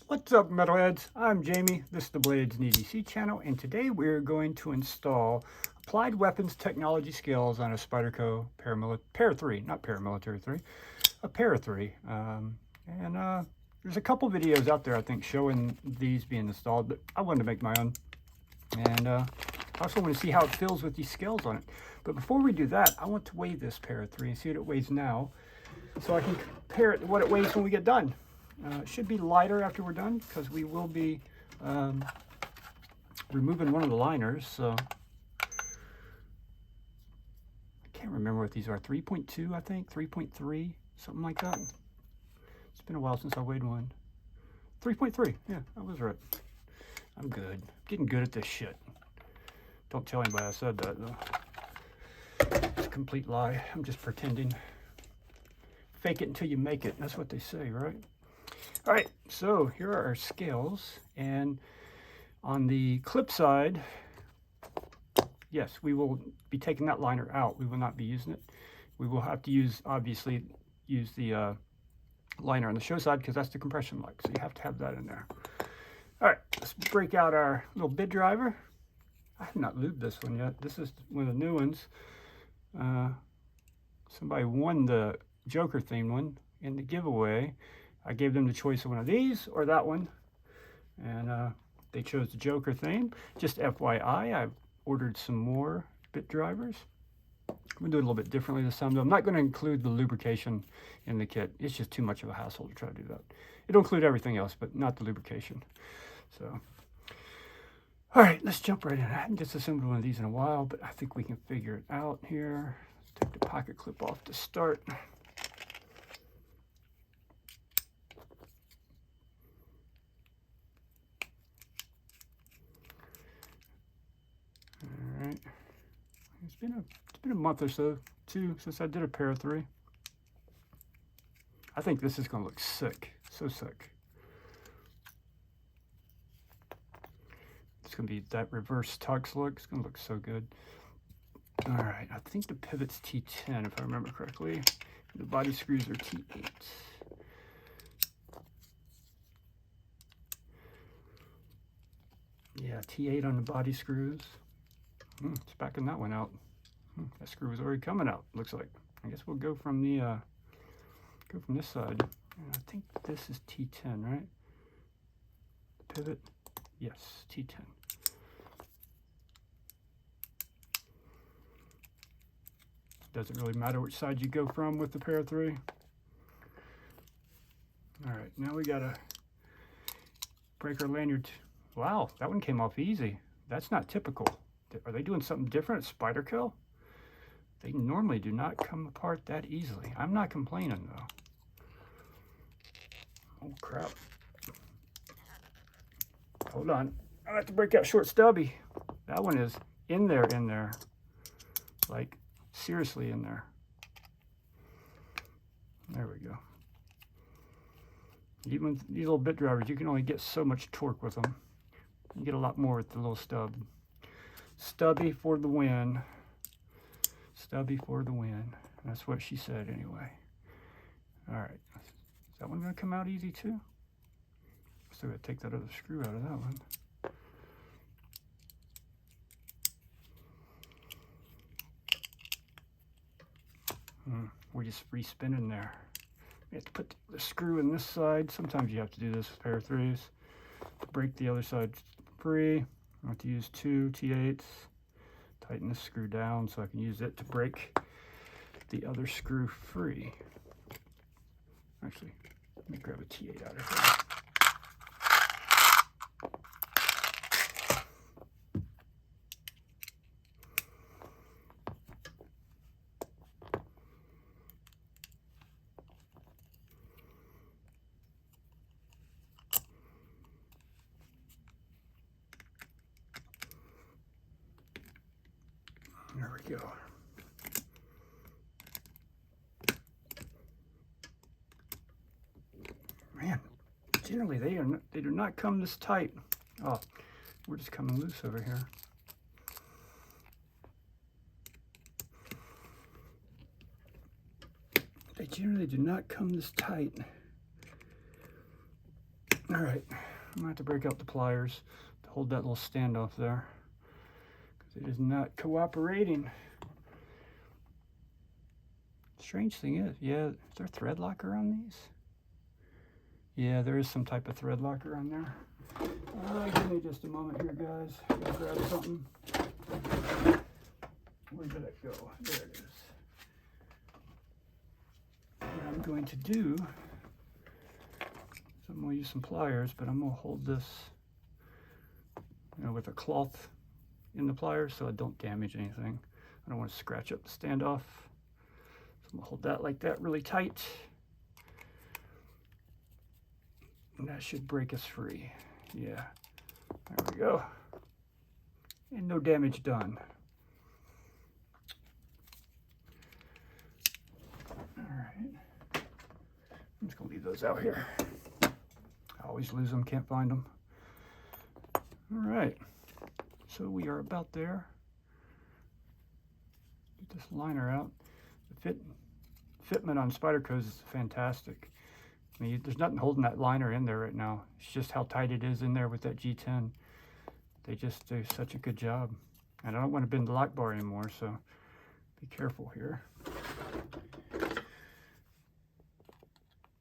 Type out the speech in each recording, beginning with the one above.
What's up, metalheads? I'm Jamie. This is the BladesAndEDC channel, and today we're going to install applied weapons technology skills on a Spyderco Para 3, not paramilitary 3, a Para 3. There's a couple videos out there, I think, showing these being installed, but I wanted to make my own. And I also want to see how it feels with these scales on it. But before we do that, I want to weigh this Para 3 and see what it weighs now, so I can compare it to what it weighs when we get done. It should be lighter after we're done because we will be removing one of the liners. So I can't remember what these are. 3.2, I think, 3.3, something like that. It's been a while since I weighed one. 3.3, yeah, I was right. I'm good. Getting good at this shit. Don't tell anybody I said that, though. It's a complete lie. I'm just pretending. Fake it until you make it. That's what they say, right? All right, so here are our scales, and on the clip side, yes, we will be taking that liner out. We will not be using it. We will have to obviously use the liner on the show side because that's the compression lugs, so you have to have that in there. All right, let's break out our little bit driver. I have not lubed this one yet. This is one of the new ones. Somebody won the Joker themed one in the giveaway. I gave them the choice of one of these or that one, and they chose the Joker theme. Just FYI, I've ordered some more bit drivers. I'm going to do it a little bit differently this time, though. I'm not going to include the lubrication in the kit. It's just too much of a hassle to try to do that. It'll include everything else, but not the lubrication. So, all right, let's jump right in. I haven't disassembled one of these in a while, but I think we can figure it out here. Let's take the pocket clip off to start. It's been a month or so, too, since I did a Para 3. I think this is going to look sick. So sick. It's going to be that reverse tux look. It's going to look so good. All right, I think the pivot's T10, if I remember correctly. The body screws are T8. Yeah, T8 on the body screws. It's backing that one out. That screw is already coming out, looks like. I guess we'll go from the go from this side. And I think this is T10, right? Pivot. Yes, T10. Doesn't really matter which side you go from with the Para 3. All right, now we gotta break our lanyard. Wow, that one came off easy. That's not typical. Are they doing something different at Spyderco? They normally do not come apart that easily. I'm not complaining, though. Oh, crap. Hold on. I have to break out short stubby. That one is in there. Like, seriously in there. There we go. Even these little bit drivers, you can only get so much torque with them. You get a lot more with the little stub. Stubby for the win. Stubby for the win. That's what she said anyway. All right. Is that one going to come out easy too? Still got to take that other screw out of that one. We're just re-spinning there. We have to put the screw in this side. Sometimes you have to do this with Para 3s. Break the other side free. I have to use 2 T8s. Tighten this screw down so I can use it to break the other screw free. Actually, let me grab a T8 out of here. There we go. Man, generally they do not come this tight. Oh, we're just coming loose over here. They generally do not come this tight. All All right, I'm gonna have to break out the pliers to hold that little standoff there because it is not cooperating. Strange thing is, yeah, is there a thread locker on these? Yeah, there is some type of thread locker on there. Give me just a moment here, guys. Gotta grab something. Where did it go? There it is. What I'm going to do, so I'm going to use some pliers, but I'm going to hold this, with a cloth in the pliers so I don't damage anything. I don't want to scratch up the standoff. So I'm going to hold that like that really tight. And that should break us free. Yeah, there we go. And no damage done. All right, I'm just gonna leave those out here. I always lose them, can't find them. All right, so we are about there. Get this liner out. The fitment on Spyderco is fantastic. I mean, there's nothing holding that liner in there right now. It's just how tight it is in there with that G10. They just do such a good job. And I don't want to bend the lock bar anymore, so be careful here.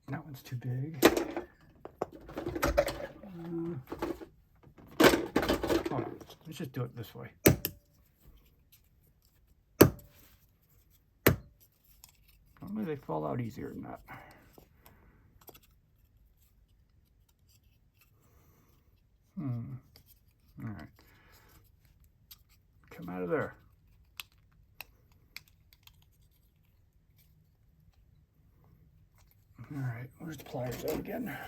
That one's too big. Hold on, let's just do it this way. Normally they fall out easier than that. All right. Come out of there. All right, where's the pliers at again?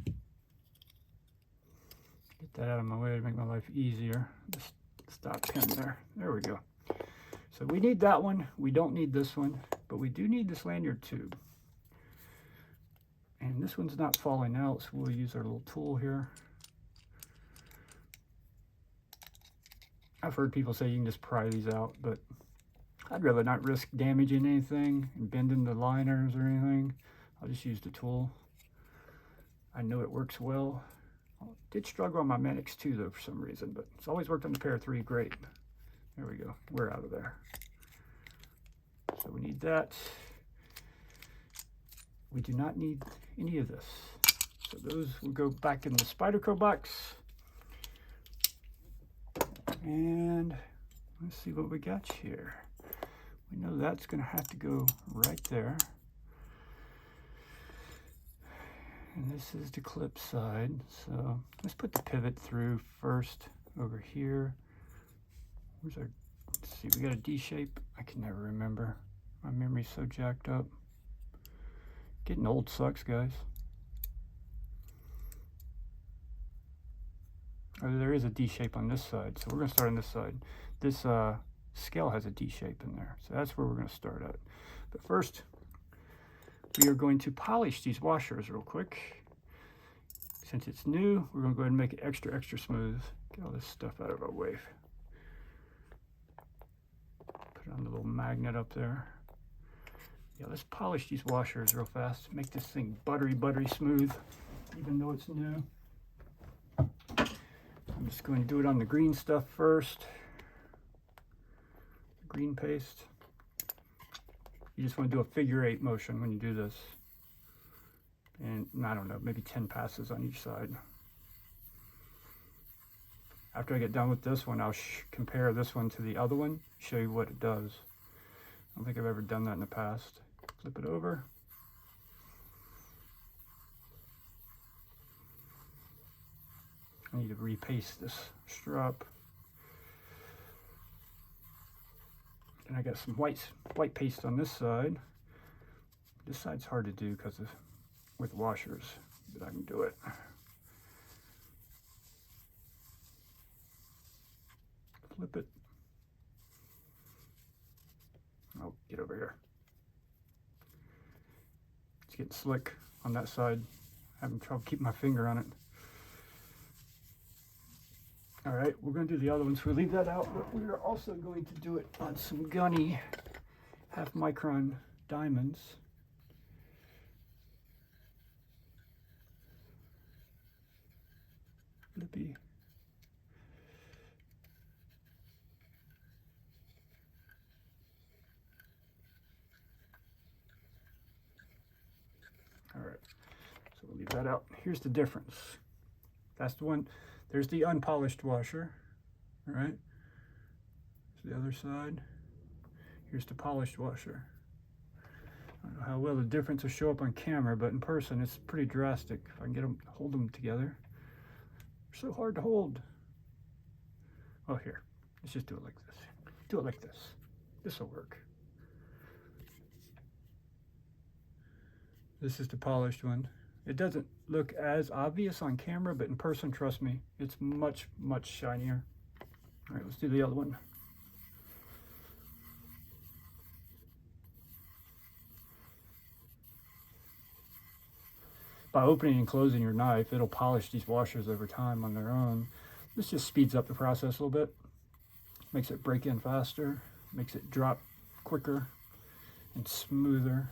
Get that out of my way to make my life easier. Just stop pin there. There we go. So we need that one. We don't need this one, but we do need this lanyard tube. And this one's not falling out, so we'll use our little tool here. I've heard people say you can just pry these out, but I'd rather not risk damaging anything and bending the liners or anything. I'll just use the tool. I know it works well. I did struggle on my Manix 2 though for some reason, but it's always worked on the Para 3 great. There we go, we're out of there. So we need that. We do not need any of this. So those will go back in the Spyderco box. And let's see what we got here. We know that's going to have to go right there. And this is the clip side. So let's put the pivot through first over here. Where's our, let's see, we got a D shape. I can never remember. My memory's so jacked up. Getting old sucks, guys. Oh, there is a D shape on this side, so we're going to start on this side. This scale has a D shape in there, so that's where we're going to start at. But first, we are going to polish these washers real quick. Since it's new, we're going to go ahead and make it extra, extra smooth. Get all this stuff out of our way. Put on the little magnet up there. Yeah, let's polish these washers real fast. Make this thing buttery, buttery smooth, even though it's new. I'm just going to do it on the green stuff first. Green paste. You just want to do a figure 8 motion when you do this. And I don't know, maybe 10 passes on each side. After I get done with this one, I'll compare this one to the other one, show you what it does. I don't think I've ever done that in the past. Flip it over. I need to repaste this strop. And I got some white paste on this side. This side's hard to do because of with washers, but I can do it. Flip it. Oh, get over here. It's getting slick on that side. Having trouble keeping my finger on it. All right, we're going to do the other one, so we leave that out, but we are also going to do it on some gunny 0.5 micron diamonds. flippy. All right, so we'll leave that out. Here's the difference. That's the one. There's the unpolished washer. All right. Here's the other side. Here's the polished washer. I don't know how well the difference will show up on camera, but in person it's pretty drastic. If I can get them, hold them together. They're so hard to hold. Oh, here. Let's just do it like this. Do it like this. This will work. This is the polished one. It doesn't look as obvious on camera, but in person, trust me, it's much, much shinier. All right, let's do the other one. By opening and closing your knife, it'll polish these washers over time on their own. This just speeds up the process a little bit, makes it break in faster, makes it drop quicker and smoother.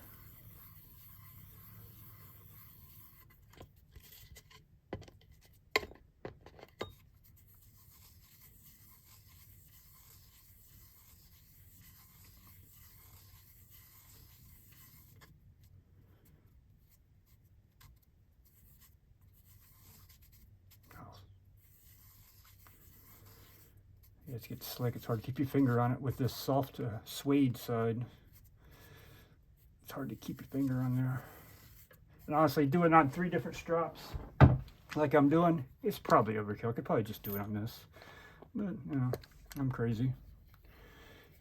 Yeah, it gets slick. It's hard to keep your finger on it with this soft suede side. It's hard to keep your finger on there. And honestly, doing it on 3 different strops like I'm doing, it's probably overkill. I could probably just do it on this. But, you know, I'm crazy.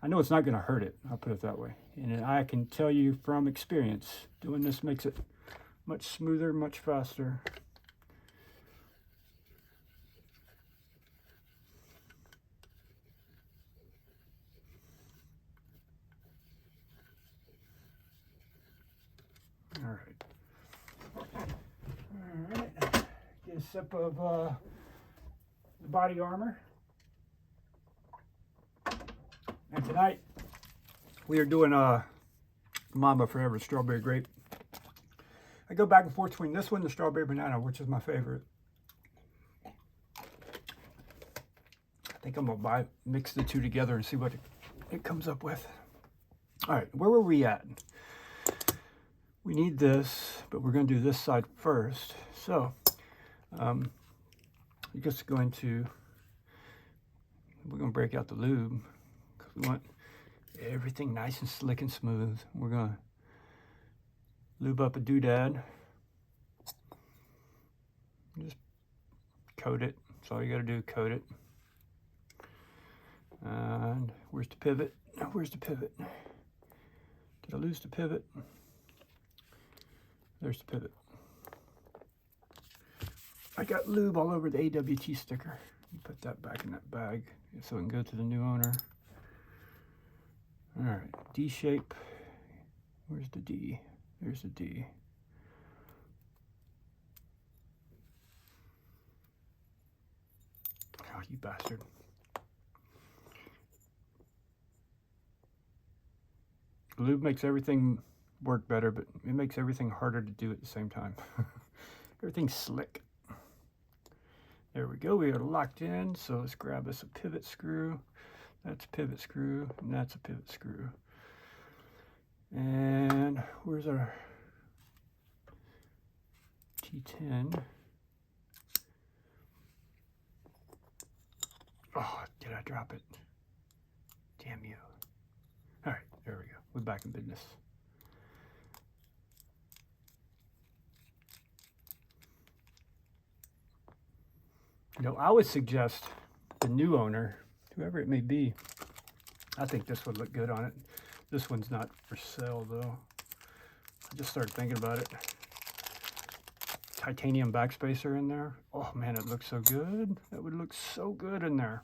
I know it's not going to hurt it. I'll put it that way. And I can tell you from experience, doing this makes it much smoother, much faster. All right, get a sip of the body armor. And tonight we are doing Mamba Forever Strawberry Grape. I go back and forth between this one and the Strawberry Banana, which is my favorite. I think I'm gonna mix the two together and see what it comes up with. All right, where were we at? We need this, but we're going to do this side first. So, we're going to break out the lube because we want everything nice and slick and smooth. We're going to lube up a doodad. Just coat it. That's all you got to do, coat it. And where's the pivot? Where's the pivot? Did I lose the pivot? There's the pivot. I got lube all over the AWT sticker. Put that back in that bag so it can go to the new owner. All right, D shape. Where's the D? There's the D. Oh, you bastard. Lube makes everything work better, but it makes everything harder to do at the same time. Everything's slick. There we go. We are locked in. So let's grab us a pivot screw. That's a pivot screw, and that's a pivot screw. And where's our T10? Oh, did I drop it? Damn you. All right, there we go. We're back in business. You know, I would suggest the new owner, whoever it may be, I think this would look good on it. This one's not for sale though. I just started thinking about it. Titanium backspacer in there. Oh man, it looks so good. That would look so good in there.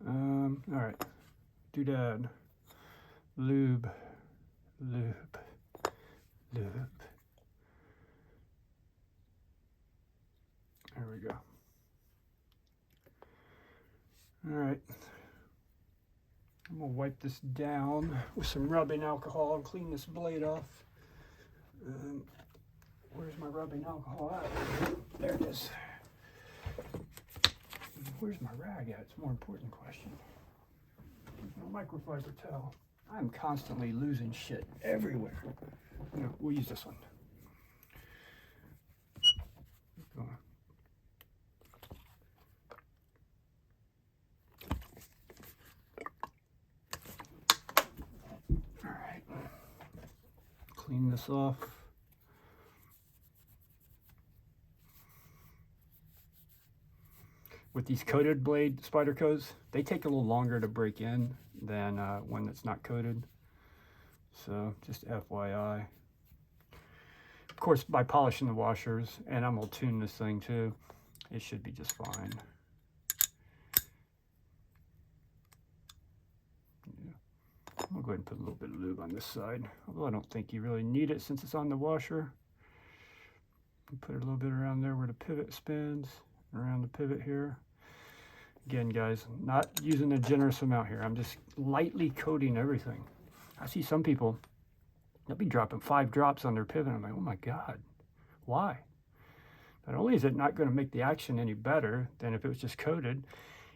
All right, doodad, lube, lube, lube. There we go. All right. I'm gonna wipe this down with some rubbing alcohol and clean this blade off. Where's my rubbing alcohol at? There it is. Where's my rag at? It's a more important question. My microfiber towel. I'm constantly losing shit everywhere. No, we'll use this one. All right. Clean this off. With these coated blade Spydercos, they take a little longer to break in than one that's not coated. So just FYI. Of course, by polishing the washers, and I'm gonna tune this thing too, it should be just fine. Yeah. I'm gonna go ahead and put a little bit of lube on this side, although I don't think you really need it since it's on the washer. Put it a little bit around there where the pivot spins, around the pivot here. Again, guys, not using a generous amount here. I'm just lightly coating everything. I see some people, they'll be dropping 5 drops on their pivot. I'm like, oh my God, why? Not only is it not going to make the action any better than if it was just coated,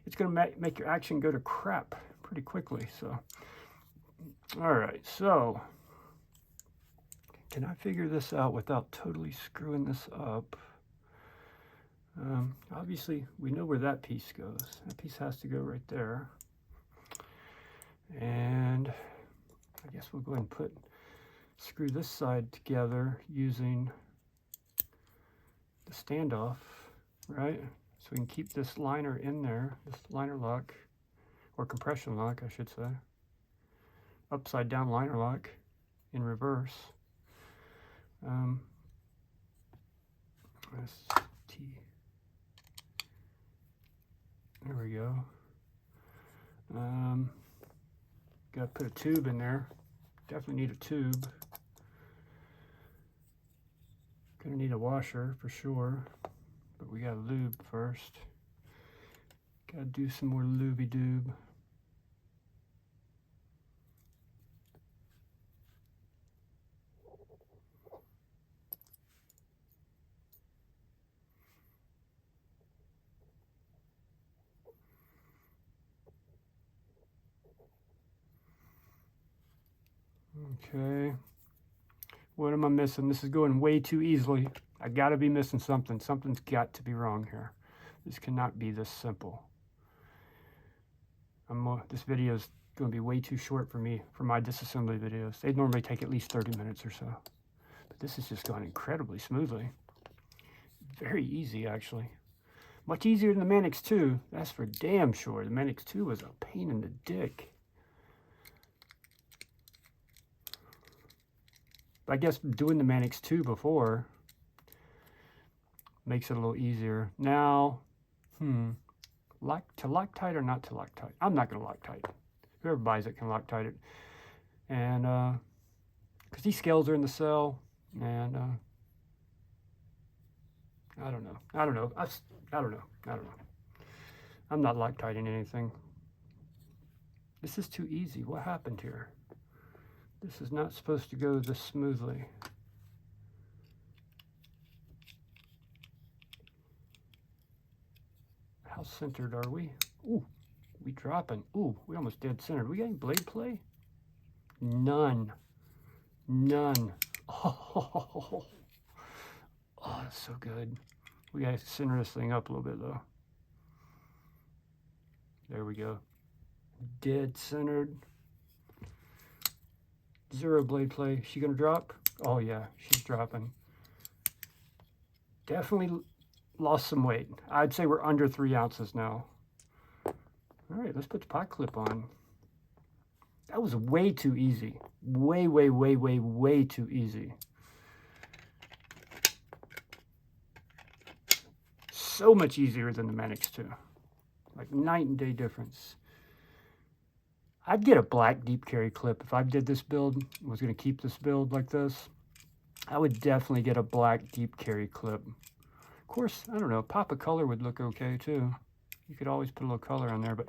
it's going to make your action go to crap pretty quickly. So, all right, so can I figure this out without totally screwing this up? Obviously, we know where that piece goes. That piece has to go right there. And I guess we'll go ahead and screw this side together using the standoff, right? So we can keep this liner in there, this liner lock, or compression lock, I should say. Upside down liner lock in reverse. ST. There we go. Got to put a tube in there. Definitely need a tube. Gonna need a washer for sure, but we got to lube first. Got to do some more looby-doob. Okay, what am I missing? This is going way too easily. I gotta be missing something. Something's got to be wrong here. This cannot be this simple. This video is going to be way too short for me, for my disassembly videos. They normally take at least 30 minutes or so. But this has just gone incredibly smoothly. Very easy, actually. Much easier than the Manix 2, that's for damn sure. The Manix 2 was a pain in the dick. I guess doing the Manix 2 before makes it a little easier. Now, to Loctite or not to Loctite? I'm not going to Loctite. Whoever buys it can Loctite it. And, because these scales are in the cell, and, I don't know. I don't know. I'm not Loctiting anything. This is too easy. What happened here? This is not supposed to go this smoothly. How centered are we? Ooh, we dropping. Ooh, we almost dead centered. We got any blade play? None. None. Oh, that's so good. We gotta center this thing up a little bit though. There we go. Dead centered. Zero blade play. She gonna drop? Oh yeah, she's dropping. Definitely lost some weight. I'd say we're under 3 ounces now. All right, let's put the pot clip on. That was way too easy. Way too easy. So much easier than the Manix 2. Like night and day difference. I'd get a black deep carry clip if I did this build, was going to keep this build like this. I would definitely get a black deep carry clip. Of course, I don't know, pop of color would look okay too. You could always put a little color on there, but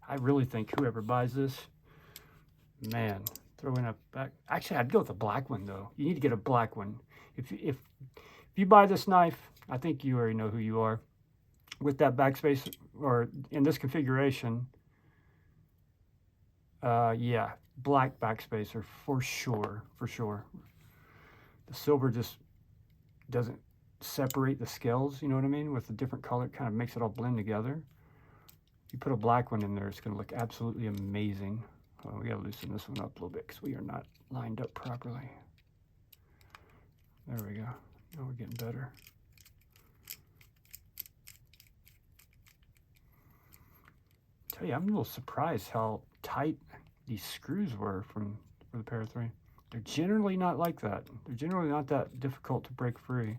I really think whoever buys this, man, throw in a back. Actually, I'd go with a black one though. You need to get a black one. If you buy this knife, I think you already know who you are. With that backspace, or in this configuration, yeah, black backspacer for sure, for sure. The silver just doesn't separate the scales, you know what I mean? With the different color, it kind of makes it all blend together. If you put a black one in there, it's going to look absolutely amazing. Oh, we got to loosen this one up a little bit because we are not lined up properly. There we go. Now we're getting better. Tell you, I'm a little surprised how tight these screws were for the Para 3. They're generally not like that. They're generally not that difficult to break free.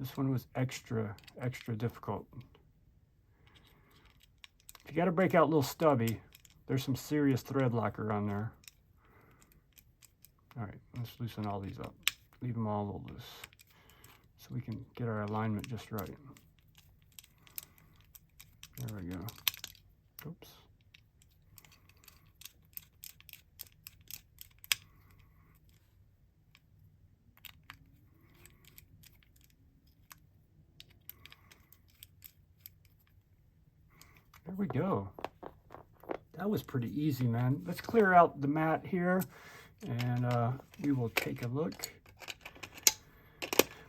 This one was extra difficult. If you got to break out a little stubby, there's some serious thread locker on there. All right, let's loosen all these up. Leave them all a little loose so we can get our alignment just right. There we go. Oops. There we go. That was pretty easy, man. Let's clear out the mat here, and we will take a look.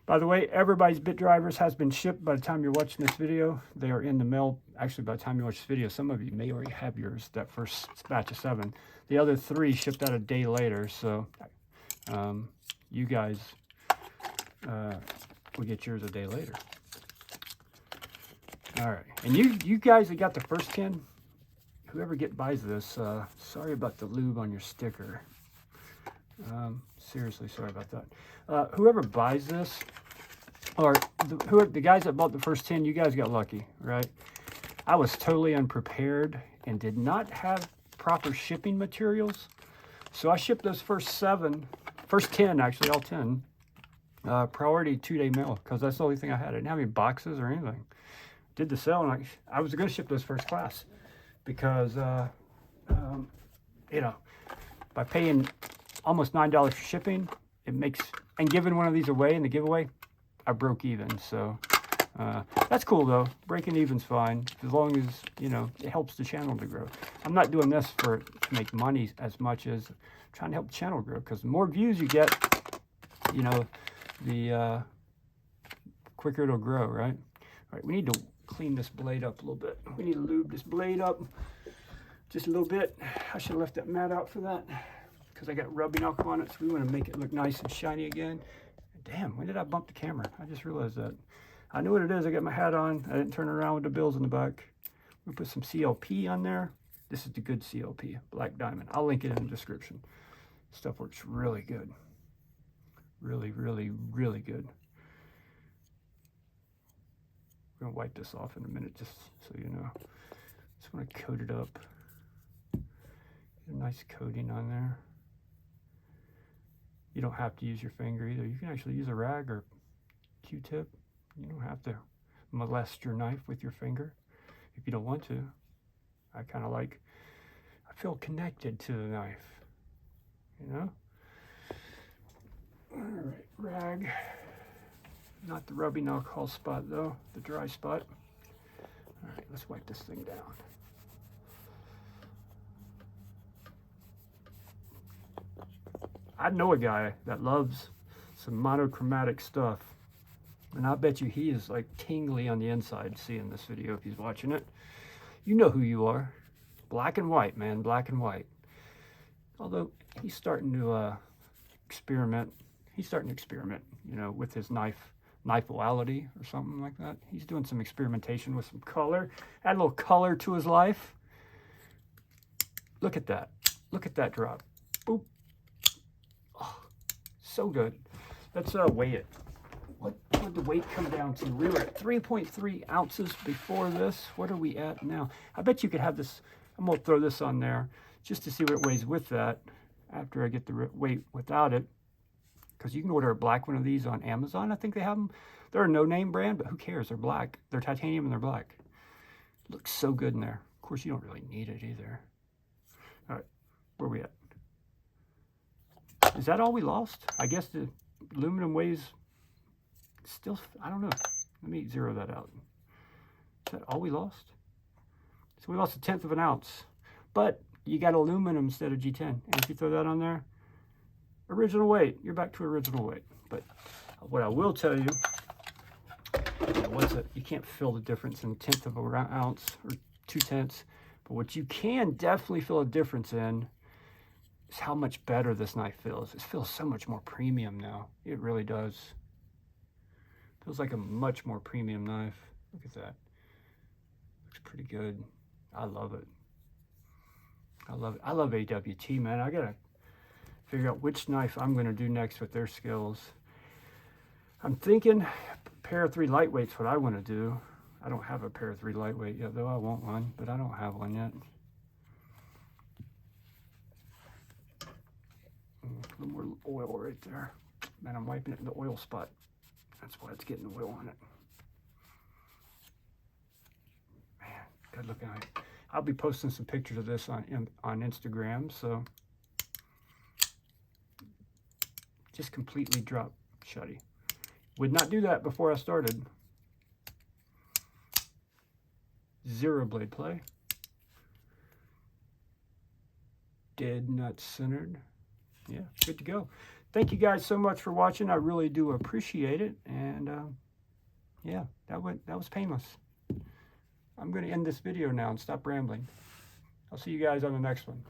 By the way, everybody's bit drivers has been shipped by the time you're watching this video. They are in the mail. Actually, by the time you watch this video, some of you may already have yours, that first batch of 7. The other 3 shipped out a day later, so you guys will get yours a day later. All right, and you guys that got the first 10, whoever buys this, sorry about the lube on your sticker. Seriously, sorry about that. Whoever buys this, or the guys that bought the first 10, you guys got lucky, right? I was totally unprepared and did not have proper shipping materials. So I shipped those first 10 actually, all 10, priority 2-day mail, because that's the only thing I had. I didn't have any boxes or anything. Did the sale, and I was going to ship those first class because, you know, by paying almost $9 for shipping, it makes, and giving one of these away in the giveaway, I broke even. So that's cool though. Breaking even's fine as long as, you know, it helps the channel to grow. I'm not doing this to make money as much as trying to help the channel grow, because the more views you get, you know, the quicker it'll grow, right? All right, we need to clean this blade up a little bit. We need to lube this blade up just a little bit. I should have left that mat out for that, because I got rubbing alcohol on it, so we want to make it look nice and shiny again. Damn, when did I bump the camera? I just realized that. I knew what it is. I got my hat on. I didn't turn around with the bills in the back. We put some CLP on there. This is the good CLP, Black Diamond. I'll link it in the description. Stuff works really good. Really, really, really good. We're going to wipe this off in a minute, just so you know. Just want to coat it up. Get a nice coating on there. You don't have to use your finger either. You can actually use a rag or Q-tip. You don't have to molest your knife with your finger if you don't want to. I kind of like, I feel connected to the knife, you know? All right, rag. Not the rubbing alcohol spot though, the dry spot. All right, let's wipe this thing down. I know a guy that loves some monochromatic stuff, and I bet you he is like tingly on the inside seeing this video if he's watching it. You know who you are. Black and white, man, black and white. Although he's starting to experiment. He's starting to experiment, you know, with his knifeality or something like that. He's doing some experimentation with some color. Add a little color to his life. Look at that. Look at that drop. Boop. Oh, so good. Let's weigh it. What would the weight come down to? We were at 3.3 ounces before this. What are we at now? I bet you could have this. I'm going to throw this on there just to see what it weighs with that after I get the weight without it. Because you can order a black one of these on Amazon. I think they have them. They're a no-name brand, but who cares? They're black. They're titanium and they're black. Looks so good in there. Of course, you don't really need it either. All right, where are we at? Is that all we lost? I guess the aluminum weighs still, I don't know. Let me zero that out. Is that all we lost? So we lost 1/10 of an ounce. But you got aluminum instead of G10. And if you throw that on there, original weight, you're back to original weight. But what I will tell you, you can't feel the difference in 1/10 of an ounce or 2/10. But what you can definitely feel a difference in is how much better this knife feels. It feels so much more premium now. It really does. Feels like a much more premium knife. Look at that. Looks pretty good. I love it. I love it. I love AWT, man. I gotta figure out which knife I'm gonna do next with their skills. I'm thinking pair of 3 lightweights, what I want to do. I don't have a pair of 3 lightweight yet, though. I want one, but I don't have one yet. A little more oil right there. Man, I'm wiping it in the oil spot. That's why it's getting oil on it. Man, good looking knife. I'll be posting some pictures of this on Instagram, so just completely drop shutty. Would not do that before I started. 0 blade play. Dead nut centered. Yeah, good to go. Thank you guys so much for watching. I really do appreciate it. And yeah, that was painless. I'm going to end this video now and stop rambling. I'll see you guys on the next one.